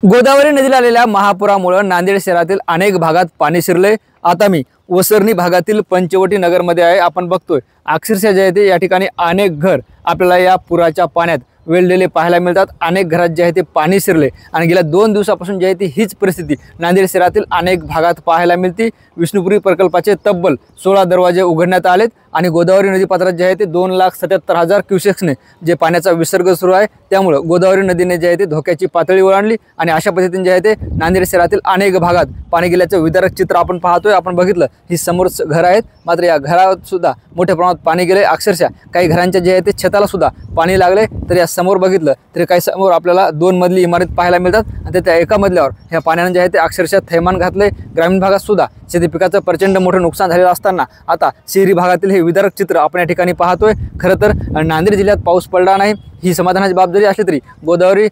गोदावरी नदीला आलेल्या महापुरामुळे नांदेड शहरातील अनेक भागात पाणी शिरले। आता मी वसरणी भागातील पंचवटी नगरमध्ये आहे। आपण बघतोय अक्षरशः जे आहे ते या ठिकाणी अनेक घर आपल्याला या पुराच्या पाण्यात वेढलेले पाहायला मिळतात। अनेक घरात जे आहे ते पाणी शिरले आणि गेल्या 2 दिवसापासून जे आहे ती हीच परिस्थिती नांदेड शहरातील अनेक भागात पाहायला मिळते। विष्णुपुरी प्रकल्पाचे तब्बल 16 दरवाजे उघडण्यात आलेत आणि गोदावरी नदीपात्रात जे आहे ते 2,77,000 क्युसेक्सने जे पाण्याचा विसर्ग सुरू आहे, त्यामुळे गोदावरी नदीने जे आहे ते धोक्याची पातळी ओलांडली आणि अशा पद्धतीने जे आहे ते नांदेड शहरातील अनेक भागात पाणी गेल्याचं विदारक चित्र आपण पाहतोय। आपण बघितलं ही समोर घर आहेत, मात्र या घरात सुद्धा मोठ्या प्रमाणात पाणी गेले। अक्षरशः काही घरांच्या जे आहे ते छताला सुद्धा पाणी लागले। तर या समोर बघितलं तरी काही समोर आपल्याला 2 मजली इमारत पाहायला मिळतात आणि त्या एका मजल्यावर ह्या पाण्याने जे आहे ते अक्षरशः थैमान घातले। ग्रामीण भागात सुद्धा शेती पिकाचं प्रचंड मोठं नुकसान झालेलं असताना आता शहरी भागातील हे विदारक चित्र आपण या ठिकाणी पाहतोय। खरं तर नांदेड जिल्ह्यात पाऊस पडला नाही ही समाधानाची बाब जरी असली तरी गोदावरी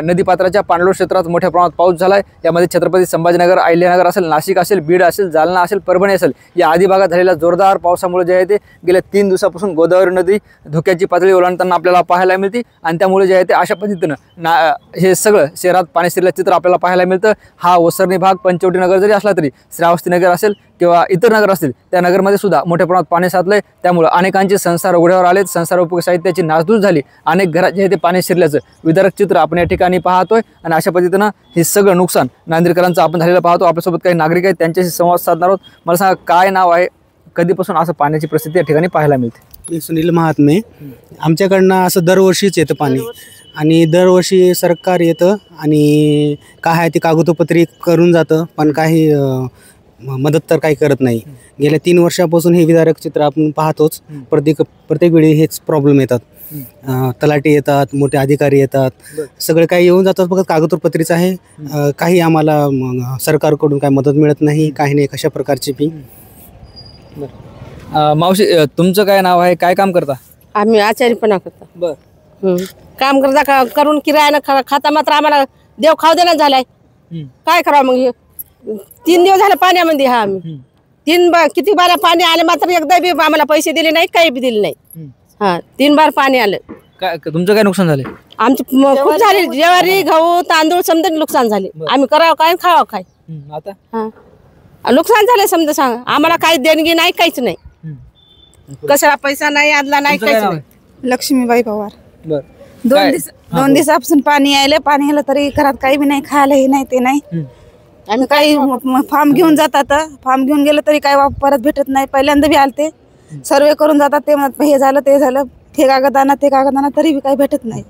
नदीपात्राच्या पाणलोट क्षेत्रात मोठ्या प्रमाणात पाऊस झाला आहे। यामध्ये छत्रपती संभाजीनगर, अहिल्यानगर असेल, नाशिक असेल, बीड असेल, जालना असेल, परभणी असेल या आदी भागात झालेल्या जोरदार पावसामुळे जे आहे ते गेल्या 3 दिवसापासून गोदावरी नदी धोक्याची पातळी ओलांडताना आपल्याला पाहायला मिळते आणि त्यामुळे जे आहे ते अशा पद्धतीनं हे सगळं शहरात पाणी शिरल्याचं चित्र आपल्याला पाहायला मिळतं। हा वसरणी भाग पंचवटी नगर जरी असला तरी श्रावस्ती नगर असेल किंवा इतर नगर असतील त्या नगरमध्ये सुद्धा मोठ्या प्रमाणात पाणी साचलंय। त्यामुळे अनेकांचे संसार उघड्यावर आलेत, संसारोपयोगी साहित्याची नासधूस झाली। अनेक घरात जे आहे ते पाणी शिरल्याचं विदारक चित्र आपण या ठिकाणी पाहतोय आणि अशा पद्धतीनं हे सगळं नुकसान नांदेडकरांचं आपण झालेलं पाहतो। आपल्यासोबत काही नागरिक आहेत, त्यांच्याशी संवाद साधणार आहोत। मला सांगा काय नाव आहे, कधीपासून असं पाण्याची परिस्थिती या ठिकाणी पाहायला मिळते? सुनील महात्मे। आमच्याकडनं असं दरवर्षीच येतं पाणी आणि दरवर्षी सरकार येतं आणि काय आहे ते कागदोपत्री करून जातं, पण काही मदत तर काही करत नाही। गेल्या 3 वर्षापासून हे विदारक चित्र आपण पाहतोच। प्रत्येक वेळी हेच प्रॉब्लेम येतात। तलाठी येतात, मोठे अधिकारी येतात, सगळे काही येऊन जातात, फक्त कागदोपत्रीच आहे। काही आम्हाला सरकारकडून काही मदत मिळत नाही, काही नाही कशा प्रकारची बी। मावशी, तुमचं काय नाव आहे, काय काम करता? आम्ही आचारीपणा करतो। बर, काम करता करून किरायानं खाता मात्र आम्हाला देव खाऊ देण्यात झालाय। काय करावं मग? 3 दिवस झाले पाण्यामध्ये। हा आम्ही किती बारा पाणी आले, मात्र एकदा बी आम्हाला पैसे दिले नाही, काही बी दिले नाही। हा 3 बार पाणी आलं। काय तुमचं काय नुकसान झाले? आमची खूप झाली, ज्वारी, गहू, तांदूळ समजा नुकसान झाले। आम्ही करावं काय, खावं काय? आता नुकसान झाले समजा। सांग आम्हाला काही देणगी नाही, काहीच नाही, कशाला पैसा नाही, आदला नाही, काहीच नाही। लक्ष्मीबाई पवार। बर, 2 दिवसापासून पाणी आलं तरी घरात काही बी नाही, खायला हे नाही ते नाही। आम्ही काही फॉर्म घेऊन जातात, फॉर्म घेऊन गेलं तरी काही परत भेटत नाही। पहिल्यांदा बी आलते, सर्वे करून जातात, ते म्हणतात हे झालं ते झालं, हे कागद आणा ते कागद आणा, तरी बी काही भेटत नाही।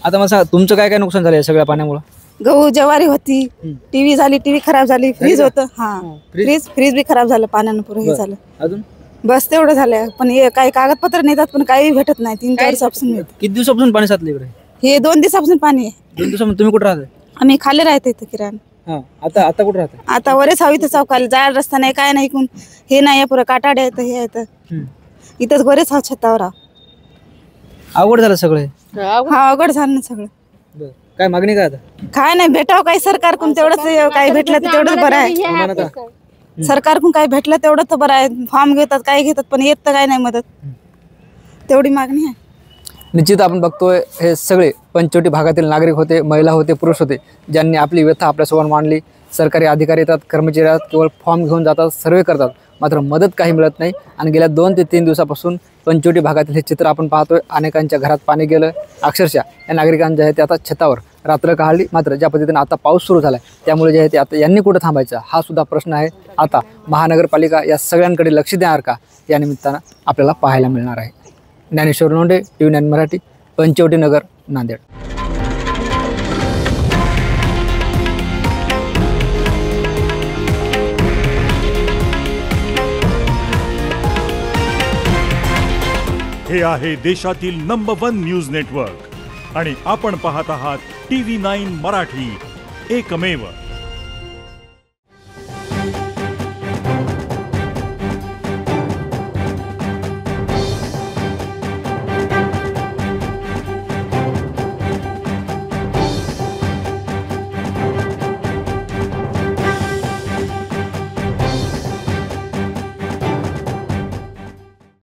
आता मला सांगा तुमचं काय काय नुकसान झालं या सगळ्या पाण्यामुळे? गहू, ज्वारी होती, टीव्ही झाली, टीव्ही खराब झाली, फ्रीज होतं। हा फ्रीज बी खराब झालं, पाण्यानं पुरं हे झालं। अजून बस तेवढं झालं, पण हे काही कागदपत्र नेतात पण काही भेटत नाही। 3-4 दिवसापासून मिळतं। किती दिवसापासून पाणी साचलं इकडे? हे 2 दिवसापासून पाणी आहे। 2 दिवसापासून तुम्ही कुठे राहताय? आम्ही खाली राहते इथं किराणा। आता कुठे राहताय? आता वरेच हवी तर चौकाला जायला रस्ता नाही, काय नाही, इकून हे नाही, पुरं काटाडे येतं, हे येतं, इथंच वरेच हा छतावर। अवघड झालं सगळं? हा अवघड झालं ना सगळं। काय मागणी काय आता? काय नाही भेटावं काही सरकारकडून, तेवढंच काही भेटलं तर तेवढंच बरं आहे। सरकारकडून काही भेटलं तेवढं तर बरं आहे। फॉर्म घेतात, काय घेतात, पण येत तर काय नाही मदत, तेवढी मागणी आहे। निश्चित आपण बघतोय हे सगळे पंचवटी भागातील नागरिक होते, महिला होते, पुरुष होते, ज्यांनी आपली व्यथा आपल्यासमोर मांडली। सरकारी अधिकारी येतात, कर्मचारी येतात, केवळ फॉर्म घेऊन जातात, सर्वे करतात, मात्र मदत काही मिळत नाही। आणि गेल्या 2 ते 3 दिवसापासून पंचवटी भागातील हे चित्र आपण पाहतोय। अनेकांच्या घरात पाणी गेलं। अक्षरशः या नागरिकांच्या आहे ते आता छतावर रात्र काढली। मात्र ज्या पद्धतीने आता पाऊस सुरू झाला आहे त्यामुळे जे आहे ते आता यांनी कुठं थांबायचं हा सुद्धा प्रश्न आहे। आता महानगरपालिका या सगळ्यांकडे लक्ष देणार का, या निमित्तानं आपल्याला पाहायला मिळणार आहे। ज्ञानेश्वर लोंढे, TV9 मराठी, पंचवटी नगर, नांदेड। हे आहे देशातील नंबर 1 न्यूज नेटवर्क आणि आपण पाहत आहात TV9 मराठी, एकमेव।